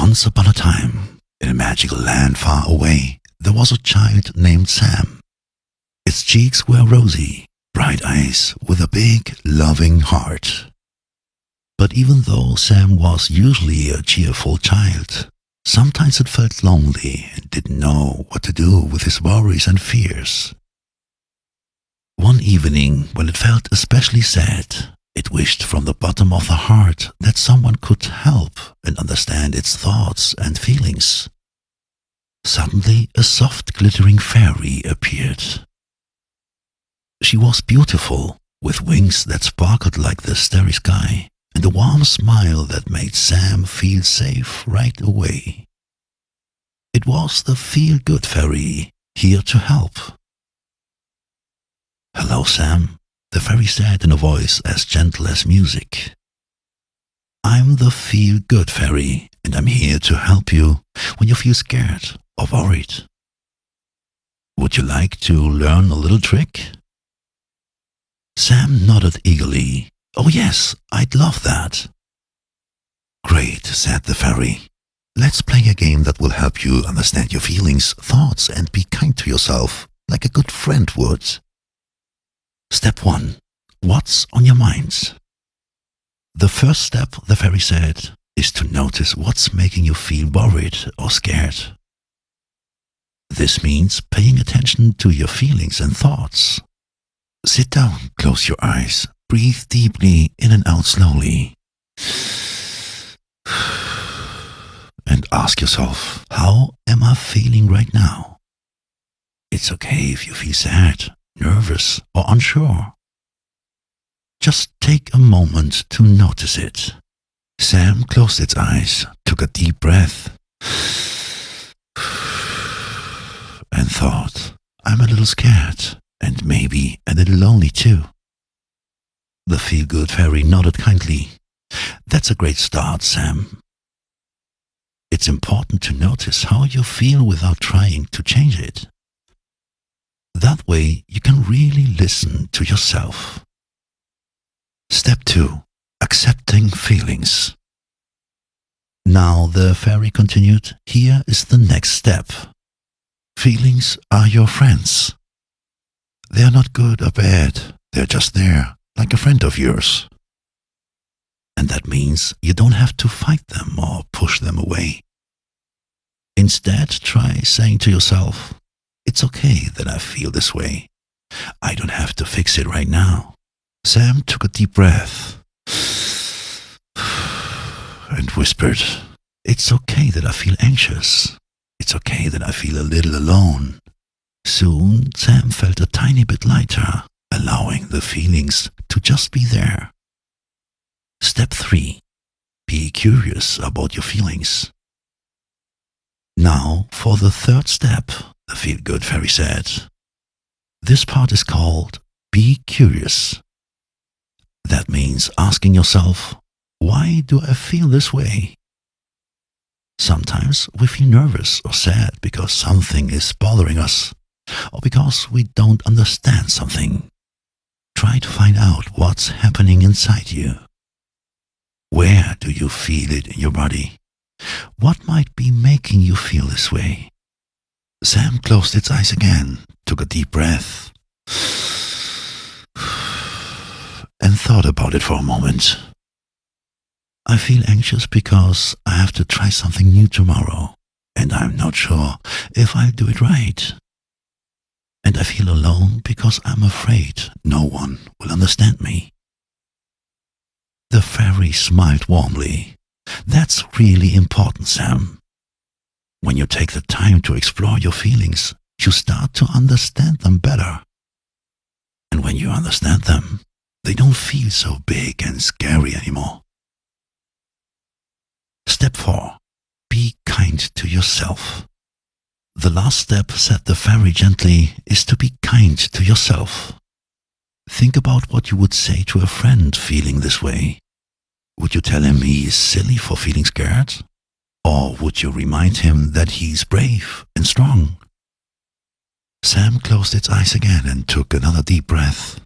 Once upon a time, in a magical land far away, there was a child named Sam. Its cheeks were rosy, bright eyes with a big, loving heart. But even though Sam was usually a cheerful child, sometimes it felt lonely and didn't know what to do with his worries and fears. One evening, when it felt especially sad, it wished from the bottom of the heart that someone could help and understand its thoughts and feelings. Suddenly, a soft, glittering fairy appeared. She was beautiful, with wings that sparkled like the starry sky, and a warm smile that made Sam feel safe right away. It was the feel-good fairy, here to help. "Hello, Sam," the fairy said in a voice as gentle as music. "I'm the feel-good fairy, and I'm here to help you when you feel scared or worried. Would you like to learn a little trick?" Sam nodded eagerly. "Oh yes, I'd love that." "Great," said the fairy. "Let's play a game that will help you understand your feelings, thoughts, and be kind to yourself, like a good friend would. Step 1. What's on your mind? The first step, the fairy said, is to notice what's making you feel worried or scared. This means paying attention to your feelings and thoughts. Sit down, close your eyes, breathe deeply in and out slowly. And ask yourself, how am I feeling right now? It's okay if you feel sad, nervous, or unsure. Just take a moment to notice it." Sam closed its eyes, took a deep breath, and thought, "I'm a little scared, and maybe a little lonely too." The feel-good fairy nodded kindly. "That's a great start, Sam. It's important to notice how you feel without trying to change it. That way, you can really listen to yourself." Step 2. Accepting feelings. Now, the fairy continued, here is the next step. Feelings are your friends. They are not good or bad, they're just there, like a friend of yours. And that means you don't have to fight them or push them away. Instead, try saying to yourself, "It's okay that I feel this way. I don't have to fix it right now." Sam took a deep breath and whispered, "It's okay that I feel anxious. It's okay that I feel a little alone." Soon, Sam felt a tiny bit lighter, allowing the feelings to just be there. Step 3. Be curious about your feelings. Now, for the third step, the feel-good fairy said. This part is called Be Curious. That means asking yourself, why do I feel this way? Sometimes we feel nervous or sad because something is bothering us, or because we don't understand something. Try to find out what's happening inside you. Where do you feel it in your body? What might be making you feel this way? Sam closed its eyes again, took a deep breath, and thought about it for a moment. I feel anxious because I have to try something new tomorrow, and I'm not sure if I'll do it right. And I feel alone because I'm afraid no one will understand me. The fairy smiled warmly. That's really important, Sam. When you take the time to explore your feelings, you start to understand them better. And when you understand them, they don't feel so big and scary anymore. Step 4. Be kind to yourself. The last step, said the fairy gently, is to be kind to yourself. Think about what you would say to a friend feeling this way. Would you tell him he is silly for feeling scared? Or would you remind him that he's brave and strong? Sam closed its eyes again and took another deep breath.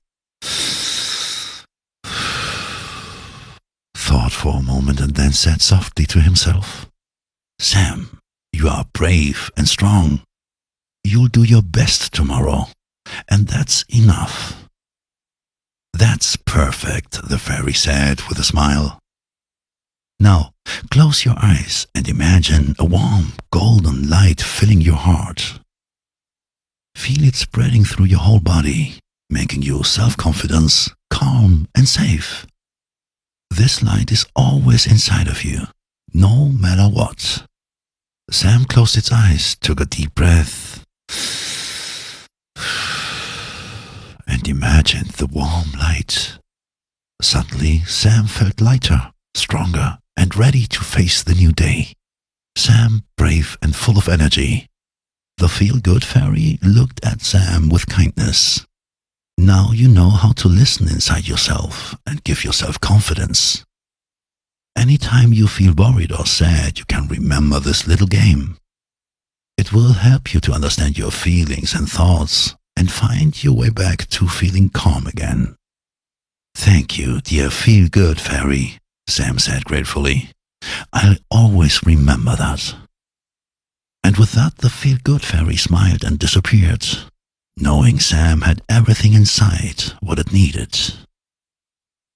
Thought for a moment and then said softly to himself, Sam, you are brave and strong. You'll do your best tomorrow, and that's enough. That's perfect, the fairy said with a smile. Now, close your eyes and imagine a warm, golden light filling your heart. Feel it spreading through your whole body, making you self-confident, calm, and safe. This light is always inside of you, no matter what. Sam closed its eyes, took a deep breath, and imagined the warm light. Suddenly, Sam felt lighter, stronger, and ready to face the new day. Sam, brave and full of energy. The feel-good fairy looked at Sam with kindness. Now you know how to listen inside yourself and give yourself confidence. Anytime you feel worried or sad, you can remember this little game. It will help you to understand your feelings and thoughts and find your way back to feeling calm again. Thank you, dear feel-good fairy, Sam said gratefully. I'll always remember that. And with that, the feel-good fairy smiled and disappeared, knowing Sam had everything inside what it needed.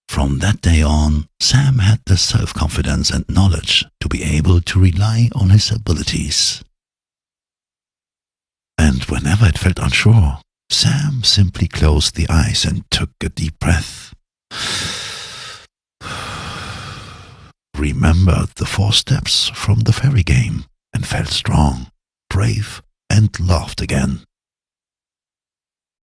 From that day on, Sam had the self-confidence and knowledge to be able to rely on his abilities. And whenever it felt unsure, Sam simply closed the eyes and took a deep breath. Remembered the 4 steps from the fairy game and felt strong, brave, and loved again.